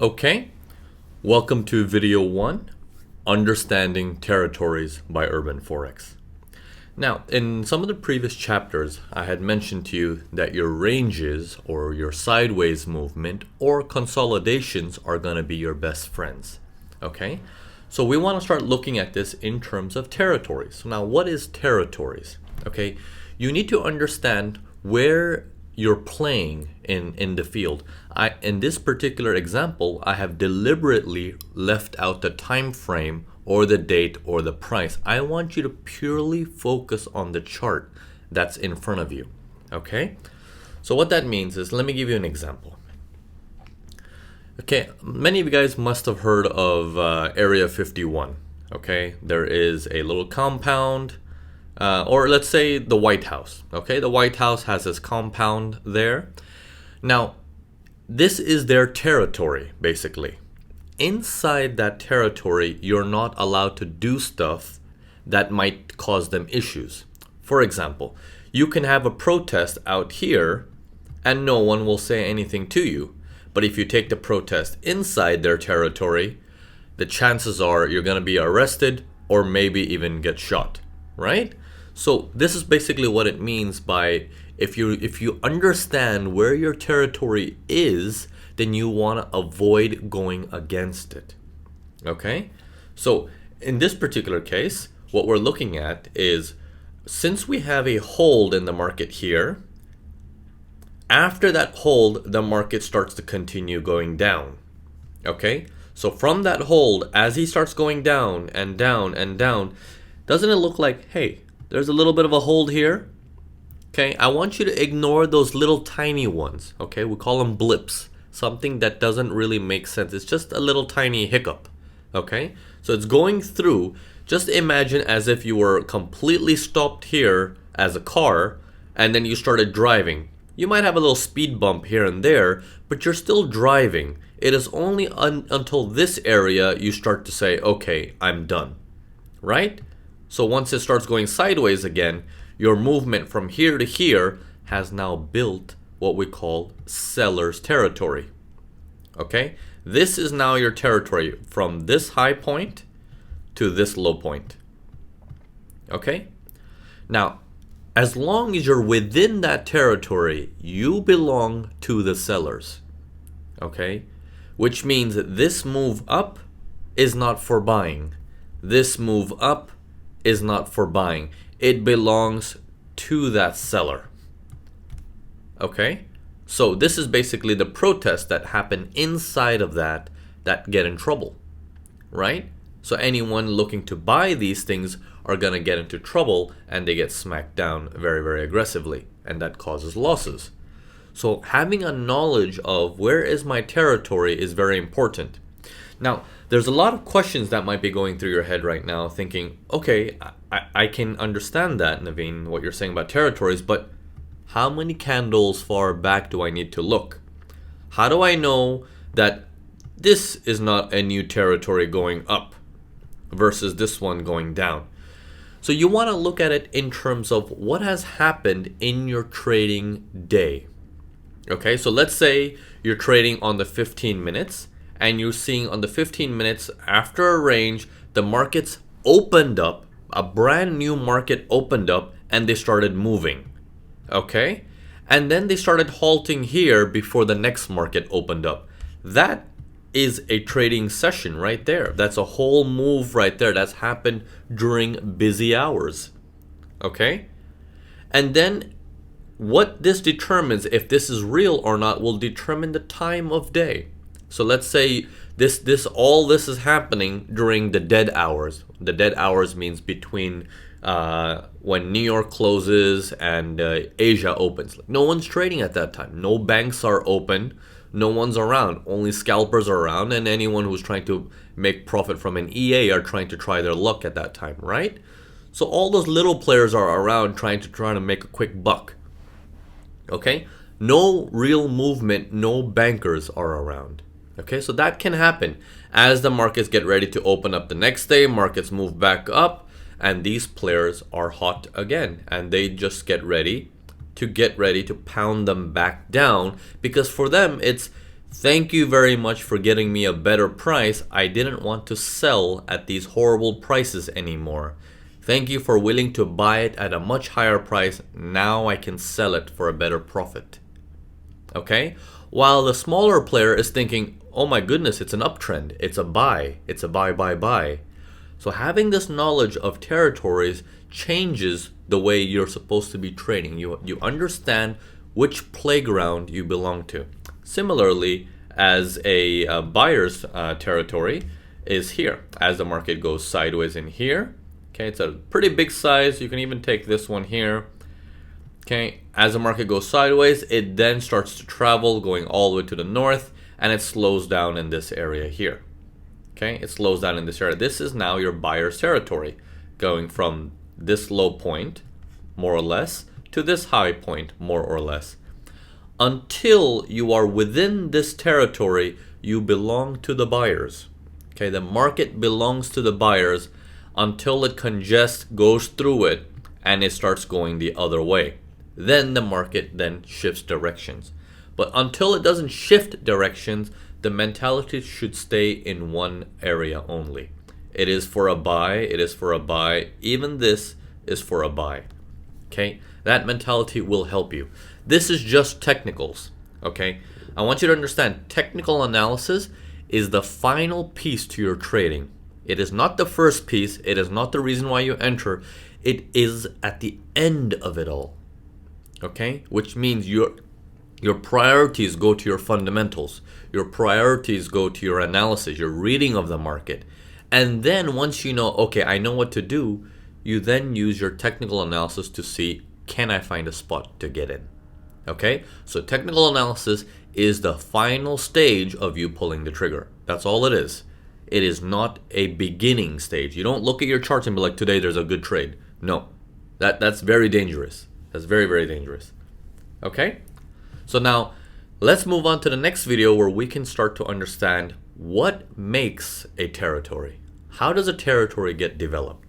Okay, welcome to video 1, Understanding Territories by Urban Forex. Now, in some of the previous chapters, I had mentioned to you that your ranges or your sideways movement or consolidations are going to be your best friends. Okay, so we want to start looking at this in terms of territories. So now, what is territories? Okay, you need to understand where you're playing in the field. In this particular example, I have deliberately left out the time frame or the date or the price. I want you to purely focus on the chart that's in front of you. Okay, so what that means is, let me give you an example. Okay, many of you guys must have heard of Area 51. Okay, there is a little compound, or let's say the White House. Okay, the White House has this compound there. Now, this is their territory, basically. Inside that territory, you're not allowed to do stuff that might cause them issues. For example, you can have a protest out here and no one will say anything to you. But if you take the protest inside their territory, the chances are you're going to be arrested or maybe even get shot, right? So this is basically what it means by if you understand where your territory is, then you want to avoid going against it. Okay? So in this particular case, what we're looking at is, since we have a hold in the market here, after that hold, the market starts to continue going down. Okay? So from that hold, as he starts going down and down and down, doesn't it look like, hey, there's a little bit of a hold here? Okay, I want you to ignore those little tiny ones. Okay, we call them blips. Something that doesn't really make sense. It's just a little tiny hiccup. Okay, so it's going through. Just imagine as if you were completely stopped here as a car and then you started driving. You might have a little speed bump here and there, but you're still driving. It is only until this area you start to say, okay, I'm done. Right? So once it starts going sideways again, your movement from here to here has now built what we call seller's territory. Okay? This is now your territory from this high point to this low point. Okay? Now, as long as you're within that territory, you belong to the sellers. Okay? Which means that this move up is not for buying. This move up is not for buying. It belongs to that seller. Okay? So this is basically the protests that happen inside of that get in trouble. Right? So anyone looking to buy these things are going to get into trouble and they get smacked down very, very aggressively. And that causes losses. So having a knowledge of where is my territory is very important. Now, there's a lot of questions that might be going through your head right now thinking, okay, I can understand that, Naveen, what you're saying about territories, but how many candles far back do I need to look? How do I know that this is not a new territory going up versus this one going down? So you want to look at it in terms of what has happened in your trading day. Okay, so let's say you're trading on the 15 minutes and you're seeing on the 15 minutes after a range, the markets opened up, a brand new market opened up and they started moving. Okay, and then they started halting here before the next market opened up. That is a trading session right there. That's a whole move right there that's happened during busy hours. Okay, and then what this determines, if this is real or not, will determine the time of day. So let's say all this is happening during the dead hours. The dead hours means between when New York closes and Asia opens. No one's trading at that time. No banks are open. No one's around. Only scalpers are around, and anyone who's trying to make profit from an EA are trying to try their luck at that time, right? So all those little players are around trying to make a quick buck. Okay? No real movement, no bankers are around. Okay, so that can happen. As the markets get ready to open up the next day, markets move back up, and these players are hot again. And they just get ready to pound them back down, because for them, it's Thank you very much for getting me a better price. I didn't want to sell at these horrible prices anymore. Thank you for willing to buy it at a much higher price. Now I can sell it for a better profit. Okay? While the smaller player is thinking, oh my goodness, it's an uptrend. It's a buy. It's a buy, buy, buy. So having this knowledge of territories changes the way you're supposed to be trading. You understand which playground you belong to. Similarly, as a buyer's territory is here. As the market goes sideways in here, okay, it's a pretty big size. You can even take this one here. Okay, as the market goes sideways, it then starts to travel going all the way to the north, and it slows down in this area here. Okay, it slows down in this area. This is now your buyer's territory, going from this low point, more or less, to this high point, more or less. Until you are within this territory, you belong to the buyers. Okay, the market belongs to the buyers until it congests, goes through it, and it starts going the other way. Then the market then shifts directions. But until it doesn't shift directions, the mentality should stay in one area only. It is for a buy, it is for a buy, even this is for a buy. Okay, that mentality will help you. This is just technicals, okay? I want you to understand technical analysis is the final piece to your trading. It is not the first piece, it is not the reason why you enter, it is at the end of it all. Okay? Which means your priorities go to your fundamentals. Your priorities go to your analysis, your reading of the market. And then once you know, okay, I know what to do, you then use your technical analysis to see, can I find a spot to get in? Okay? So technical analysis is the final stage of you pulling the trigger. That's all it is. It is not a beginning stage. You don't look at your charts and be like, today there's a good trade. No. That's very dangerous. That's very, very dangerous. Okay? So now, let's move on to the next video where we can start to understand what makes a territory. How does a territory get developed?